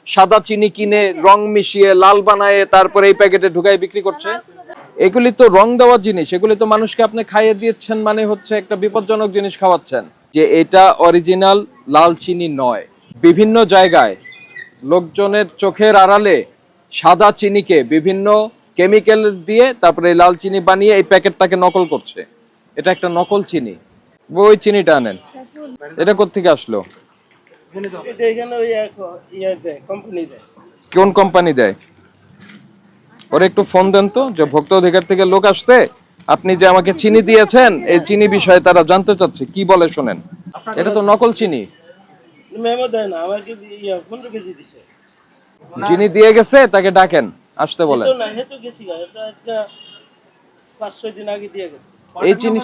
সাদা চিনি কিনে রং মিশিয়ে লাল বানায় তারপরে এই প্যাকেটে ঢুকাই বিক্রি করছে। এগুলি তো রং দেওয়া জিনিস, এগুলি তো মানুষকে আপনি খাইয়ে দিচ্ছেন, মানে হচ্ছে একটা বিপজ্জনক জিনিস খাওয়াচ্ছেন। যে এটা অরিজিনাল লাল চিনি নয়। বিভিন্ন জায়গায় লোকজনের চোখের আড়ালে সাদা চিনিকে বিভিন্ন কেমিক্যাল দিয়ে তারপরে লাল চিনি বানিয়ে এই প্যাকেটটাকে নকল করছে। এটা একটা নকল চিনি। ওই চিনিটা আনেন। এটা কোত্থেকে আসলো? কোন কোম্পানি দেয়? ওরা একটু ফোন দেন তো, যে ভোক্তা অধিকার থেকে লোক আসছে, আপনি যে আমাকে চিনি দিয়েছেন এই চিনি বিষয়ে তারা জানতে চাচ্ছে, কি বলে শোনেন। এটা তো নকল চিনি। যিনি দিয়ে গেছে তাকে ডাকেন, আসতে বলেন। এই চিনি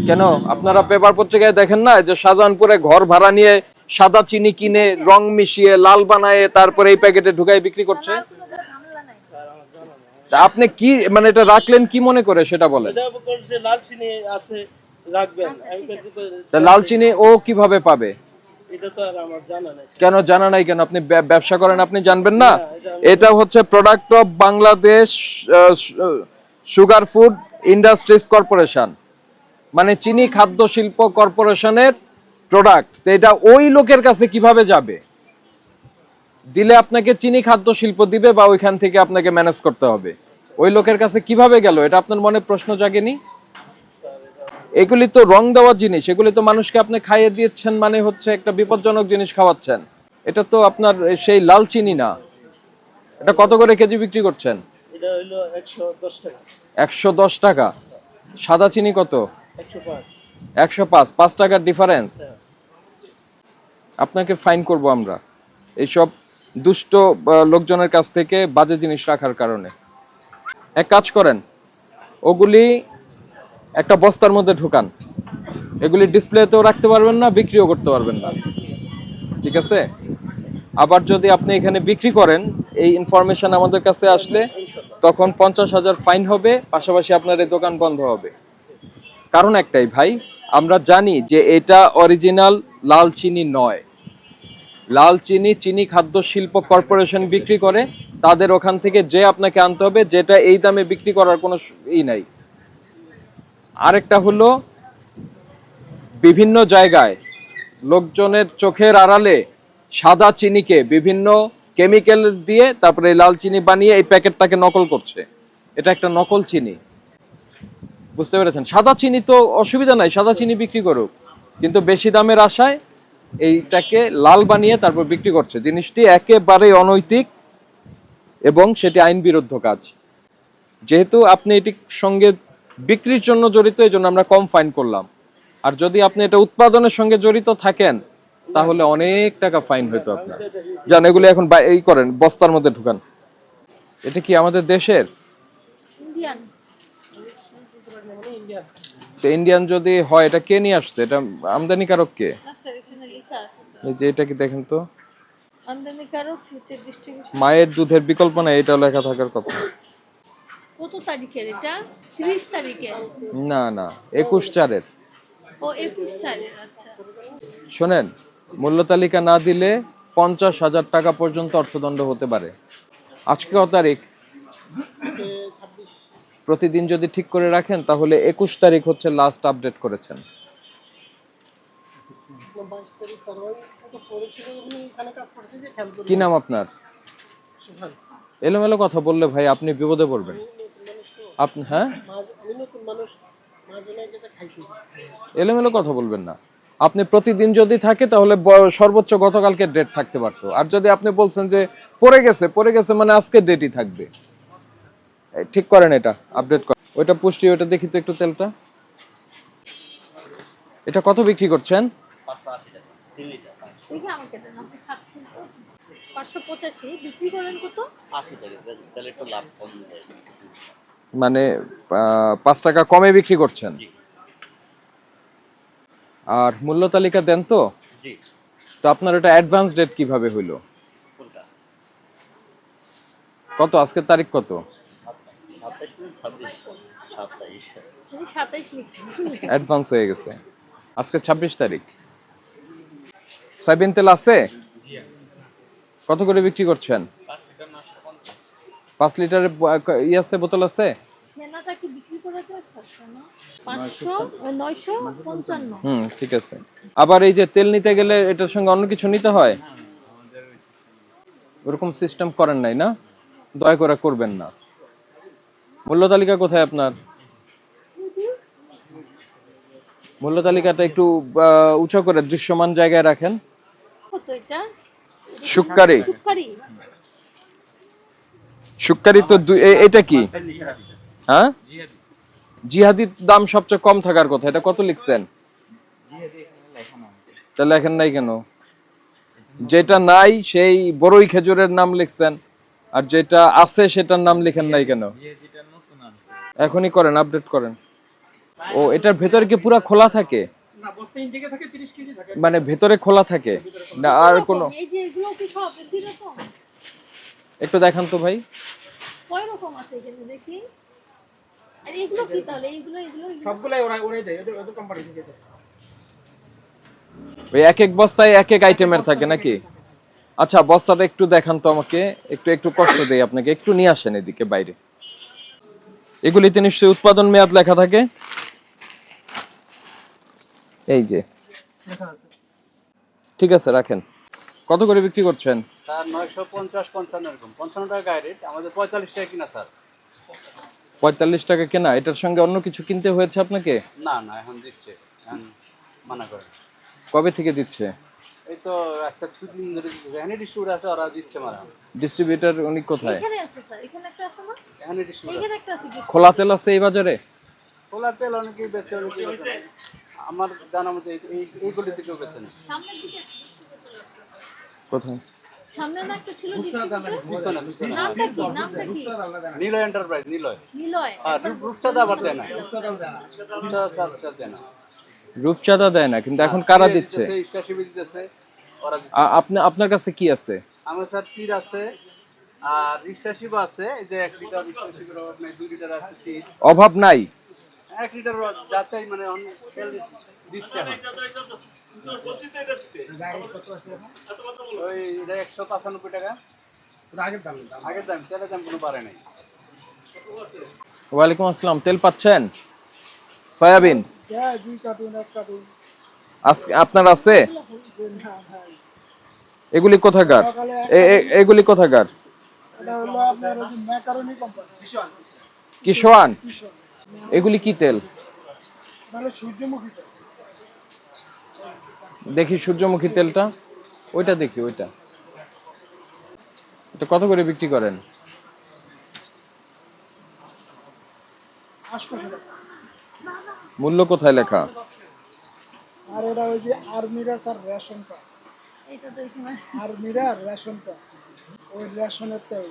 কেন আপনারা পেপার পত্রিকায় দেখেন না যে শাহজাহানপুরে ঘর ভাড়া নিয়ে সাদা চিনি কিনে রং মিশিয়ে লাল বানায় তারপরে এই প্যাকেটে ঢুকাই বিক্রি করছে? আপনি কি মানে এটা রাখলেন কি মনে করে সেটা বলেন। লাল চিনি ও কিভাবে পাবে? কেন জানা নাই? কেন আপনি ব্যবসা করেন, আপনি জানবেন না? এটা হচ্ছে product of Bangladesh sugar food industries corporation, মানে চিনি খাদ্য শিল্প কর্পোরেশনের প্রোডাক্ট। তো এটা ওই লোকের কাছে কিভাবে যাবে? দিলে আপনাকে চিনি খাদ্য শিল্প দিবে বা ওইখান থেকে আপনাকে ম্যানেজ করতে হবে। ওই লোকের কাছে কিভাবে গেল এটা আপনার মনে প্রশ্ন জাগেনি? এগুলি তো রং দেওয়া জিনিস, এগুলি তো মানুষকে আপনি খাইয়ে দিচ্ছেন, মানে হচ্ছে একটা বিপজ্জনক জিনিস খাওয়াচ্ছেন। এটা তো আপনার সেই লাল চিনি না। এটা কত করে কেজি বিক্রি করছেন? এটা হলো 110 টাকা। 110 টাকা। সাদা চিনি কত? 105। 105, 5 টাকার ডিফারেন্স। আপনাকে ফাইন করব আমরা এইসব দুষ্ট লোকজনের কাছ থেকে বাজে জিনিস রাখার কারণে। এক কাজ করেন, ওগুলি একটা বস্তার মধ্যে ঢুকান। এগুলি ডিসপ্লেতেও রাখতে পারবেন না, বিক্রিও করতে পারবেন না, ঠিক আছে? আবার যদি আপনি এখানে বিক্রি করেন, এই ইনফরমেশন আমাদের কাছে আসলে তখন 50,000 ফাইন হবে, পাশাপাশি আপনার এই দোকান বন্ধ হবে। কারণ একটাই ভাই, আমরা জানি যে এটা অরিজিনাল লাল চিনি নয়। লাল চিনি চিনি খাদ্য শিল্প কর্পোরেশন বিক্রি করে, তাদের ওখান থেকে যে আপনাকে আনতে হবে, যেটা এই দামে বিক্রি করার কোনো ই নাই। আরেকটা হলো, বিভিন্ন জায়গায় লোকজনের চোখের আড়ালে সাদা চিনিকে বিভিন্ন কেমিক্যাল দিয়ে তারপরে লাল চিনি বানিয়ে এই প্যাকেটটাকে নকল করছে। এটা একটা নকল চিনি, বুঝতে পেরেছেন? সাদা চিনি তো অসুবিধা নাই, সাদা চিনি বিক্রি করুক, কিন্তু বেশি দামের আশায় এইটাকে লাল বানিয়ে তারপর বিক্রি করছে। জিনিসটি একেবারে অনৈতিক এবং সেটি আইন বিরুদ্ধ কাজ। যেহেতু আপনি এটির সঙ্গে বিক্রির জন্য জড়িত, এই জন্য আমরা কম ফাইন করলাম। আর যদি আপনি এটা উৎপাদনের সঙ্গে জড়িত থাকেন তাহলে অনেক টাকা ফাইন হইতো আপনার। জান, এগুলো এখন এই করেন, বস্তার মধ্যে ঢুকান। এটা কি আমাদের দেশের? ইন্ডিয়ান যদি হয়, এটা কে নিয়ে আসছে? এটা আমদানিকারক কে? এই যে এটা কি দেখেন তো, মায়ের দুধের বিকল্প নাই, এটা লেখা থাকার কথা। কত তারিখের এটা? 30 তারিখের? না না, 21/4-এর। ও 21/4-এর। আচ্ছা শোনেন, মূল্য তালিকা না দিলে 50,000 টাকা পর্যন্ত অর্থদণ্ড হতে পারে। আজকে কত তারিখ? প্রতিদিন যদি ঠিক করে রাখেন তাহলে 21 তারিখ হচ্ছে লাস্ট আপডেট করেছেন। কি নাম আপনার? এলোমেলো কথা বললে ভাই আপনি বিপদে পড়বেন। আপনি হ্যাঁ, এলোমেলো কথা বলবেন না। আপনি প্রতিদিন যদি থাকে তাহলে সর্বোচ্চ গতকালকে ডেট থাকতে পারতো। আর যদি আপনি বলছেন যে পড়ে গেছে মানে আজকে ডেটই থাকবে। ঠিক করেন, এটা আপডেট করেন। ওইটা পুষ্টি, ওইটা দেখি তো একটু তেলটা। এটা কত বিক্রি করছেন? 580 টাকা 3 লিটার। দেখি আমাকে দেন, আপনি খাচ্ছেন তো। 585 বিক্রি করেন কত? 80 টাকা। তাহলে একটু লাভ কম যায়। মানে 5 টাকা কমে বিক্রি করছেন। আর মূল্য তালিকা দেন তো? জি। তো আপনার এটা অ্যাডভান্স ডেট কিভাবে হইলো? কোনটা? কত আজকের তারিখ কত? 27 26 27। তুমি 27 লিখছো। অ্যাডভান্স হয়ে গেছে। আজকে 26 তারিখ। সয়াবিন তেল আছে? কত করে বিক্রি করছেন? 5 লিটারের আছে, বোতল আছে? সেনাটা কি বিক্রি করে যাচ্ছে না? 500 955। ঠিক আছে। আবার এই যে তেল নিতে গেলে এটার সঙ্গে অন্য কিছু নিতে হয়? ওরকম সিস্টেম করেন নাই না? দয়া করে করবেন না। মূল্য তালিকা কোথায় আপনার? মূল্য তালিকাটা একটু উঁচু করে দৃশ্যমান জায়গায় রাখেন। কত এটা? শুক্কারি। শুক্কারি। শুক্কারি তো এটা কি? হ্যাঁ, জিহাদির দাম সবচেয়ে কম থাকার কথা, এটা কত লিখছেন? তাহলে লেখেন নাই কেন? যেটা নাই সেই বড়ই খেজুরের নাম লিখছেন, আর যেটা আছে সেটার নাম লিখেন নাই কেন? এখনই করেন, আপডেট করেন। ও, এটার ভেতরে কি পুরা খোলা থাকে? মানে ভেতরে খোলা থাকে না আর কোনো? এই যে এগুলো কি সব একই রকম? একটু দেখান তো ভাই। কয় রকম আছে এখানে দেখি। আর এগুলো কি তাহলে? এগুলো সবগুলাই ওরাই দেয়, ওদের কোম্পানি থেকে দেয়। ওই এক এক বস্তায় এক এক আইটেমের থাকে নাকি? আচ্ছা, বস্তাটা একটু দেখান তো আমাকে, একটু কষ্ট দেই আপনাকে, একটু নিয়ে আসেন এদিকে বাইরে। এগুলিতে নিশ্চয়ই উৎপাদন মেয়াদ লেখা থাকে। এই যে, ঠিক আছে, রাখেন। কত করে বিক্রি করছেন? স্যার 950 55 এরকম 55 টাকা গায়ে রেট, আমাদের 45 টাকা কিনা স্যার। 45 টাকা কেনা, এটার সঙ্গে অন্য কিছু কিনতে হয়েছে আপনাকে? না না, এখন দিচ্ছে, এখন মানা করে। কবে থেকে দিচ্ছে? এই তো একটা 2 দিন ধরে দিচ্ছে, এখানে ডিস্ট্রিবিউটর আছে, ওরা দিচ্ছে মারা। ডিস্ট্রিবিউটর উনি কোথায়? এখানে আছে স্যার, এখানে একটা আছে না? এখানে ডিস্ট্রিবিউটর এখানে একটা আছে কি? খোলা তেল আছে এই বাজারে? খোলা তেল অনেকেই বেচে, অনেকেই বেচে না। আমার জানা মতে এইগুলি থেকেও বেচে না। সামনের দিকে কোথায়? সামনে না একটা ছিল distributor? পিছনে পিছনে নামটা কি? নামটা কি? নিলয় এন্টারপ্রাইজ, নিলয়। নিলয়। আর রূপচাঁদা আবার দেয় না, রূপচাঁদা দেয় না। রূপচাঁদা দেয় না, কিন্তু এখন কারা দিচ্ছে? স্টাশিবি দিতেছে, ওরা দিচ্ছে। আপনার কাছে কি আছে? আমার স্যার তীর আছে, আর রিস্টাশিব আছে, এই যে 1 লিটার রিস্টাশিবের অভাব নাই, 2 লিটার আছে তীর। অভাব নাই? 1 লিটার যা চাই মানে তেল দিচ্ছে এখন। ওই এটা 195 টাকা আগের দাম, তেলের দাম কোনো বাড়ে নাই। ওয়ালাইকুম আসসালাম। তেল পাচ্ছেন? সয়াবিন আজকে আপনার আছে? এগুলি কোথাকার? এগুলি কোথাকার? কিশোয়ান? এগুলি কি তেল? দেখি সূর্যমুখী তেলটা, ওইটা দেখি, ওইটা এটা কত করে বিক্রি করেন? মূল্য কোথায় লেখা? আর এটা ওই যে আর্মিরা স্যার রেশনটা, এটা তো এখানে আর্মিরা রেশনটা, ওই রেশনের তেল।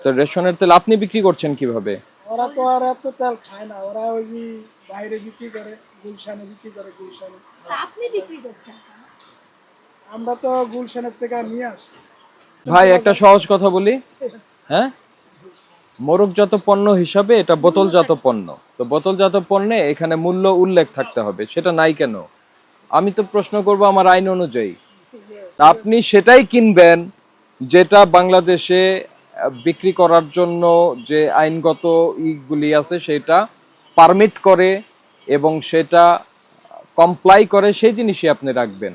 তো রেশনের তেল আপনি বিক্রি করছেন কিভাবে? ওরা তো আর এত তেল খায় না, ওরা ওই যে বাইরে বিক্রি করে, গুলশানে বিক্রি করে, গুলশানে। তা আপনি বিক্রি করছেন কেন? আমরা তো গুলশানের থেকে নিয়ে আসি। ভাই একটা সহজ কথা বলি, হ্যাঁ, মোড়কজাত পণ্য হিসাবে এটা বোতলজাত পণ্য। তো বোতলজাত পণ্যে এখানে মূল্য উল্লেখ থাকতে হবে, সেটা নাই কেন? আমি তো প্রশ্ন করব আমার আইন অনুযায়ী। আপনি সেটাই কিনবেন যেটা বাংলাদেশে বিক্রি করার জন্য যে আইনগত ইগুলি আছে সেটা পারমিট করে এবং সেটা কমপ্লাই করে, সেই জিনিসই আপনি রাখবেন।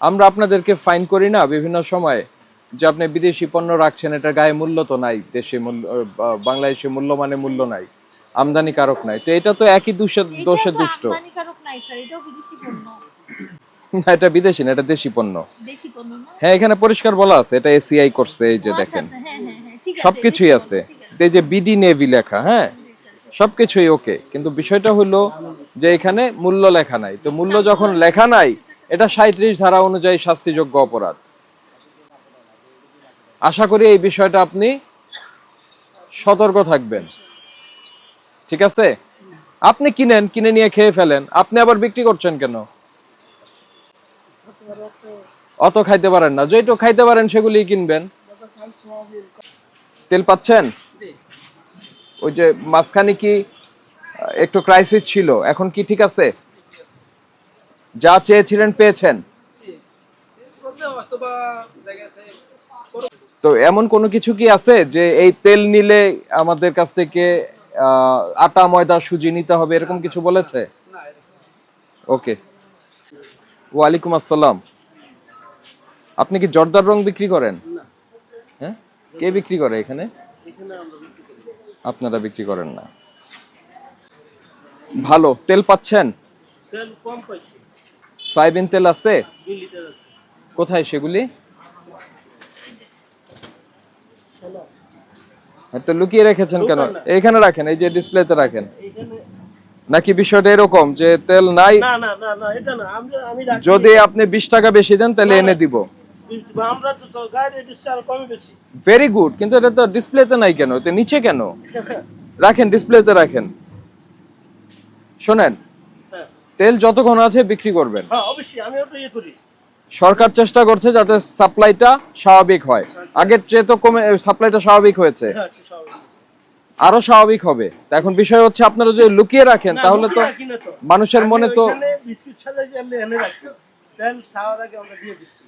আমরা আপনাদেরকে ফাইন করি না বিভিন্ন সময় যে আপনি বিদেশি পণ্য রাখছেন, এটা গায়ে মূল্য তো নাই, দেশে মূল্য বাংলাদেশে মূল্য মানে মূল্য নাই, আমদানিকারক নাই। তো এটা তো একই দোষে দুষ্ট। আমদানিকারক নাই স্যার, এটাও বিদেশি পণ্য। না, এটা বিদেশি না, এটা দেশি পণ্য। দেশি পণ্য না? হ্যাঁ, এখানে পরিষ্কার বলা আছে, এটা এসিআই করছে, এই যে দেখেন ঠিক আছে, সবকিছুই আছে, এই যে বিডি নেভি লেখা, হ্যাঁ সবকিছুই ওকে, কিন্তু বিষয়টা হলো যে এখানে মূল্য লেখা নাই। তো মূল্য যখন লেখা নাই, এটা 37 ধারা অনুযায়ী শাস্তিযোগ্য অপরাধ। আশা করি এই বিষয়টা আপনি সতর্ক থাকবেন, ঠিক আছে? আপনি কিনেন, কিনে নিয়ে খেয়ে ফেলেন, আপনি আবার বিক্রি করছেন কেন? অত খাইতে পারেন না, যেটা খাইতে পারেন সেগুলি কিনবেন। তেল পাচ্ছেন? ওই যে মাঝখানে কি একটু ক্রাইসিস ছিল, এখন কি ঠিক আছে? যা চেয়েছিলেন পেয়েছেন? তো এমন কোনো কিছু কি আছে যে এই তেল নিলে আমাদের কাছ থেকে আটা ময়দা সুজি নিতে হবে, এরকম কিছু বলেছে? ওকে, ওয়ালাইকুম আসসালাম। আপনি কি জর্দার রং বিক্রি করেন? হ্যাঁ, কে বিক্রি করে এখানে? আপনারা বিক্রি করেন না। ভালো তেল পাচ্ছেন? তেল কম পাইছি, সয়াবিন তেল আছে? 2 লিটার আছে। কোথায় সেগুলি? তো লুকিয়ে রেখেছেন কেন? এইখানে রাখেন, এই যে ডিসপ্লেতে রাখেন। এখানে নাকি বিষয়টা এরকম যে তেল নাই, না না না না, এটা না, আমি রাখি। যদি আপনি 20 টাকা বেশি দেন তাহলে এনে দিব। আমরা তো গাড়ি দিচ্ছি আর কমই বেশি। ভেরি গুড, কিন্তু এটা তো ডিসপ্লেতে নাই কেন? এটা নিচে কেন? রাখেন, ডিসপ্লেতে রাখেন। শোনেন, হ্যাঁ তেল যতক্ষণ আছে বিক্রি করবেন। হ্যাঁ, অবশ্যই আমি ওটা ইয়ে করি। সরকার চেষ্টা করছে যাতে সাপ্লাইটা স্বাভাবিক হয়। আগের চেয়ে তো কমে, সাপ্লাইটা স্বাভাবিক হয়েছে, হ্যাঁ, একটু স্বাভাবিক। আরো স্বাভাবিক হবে। তা এখন বিষয় হচ্ছে আপনারা যদি লুকিয়ে রাখেন না, তাহলে তো লুকিয়ে রাখি না তো। মানুষের আমি মনে তো ওইখানে বিস্কুট ছাড়াই যে এনে রাখছি, তেল খাওয়ার আগে আমরা দিয়ে দিচ্ছি।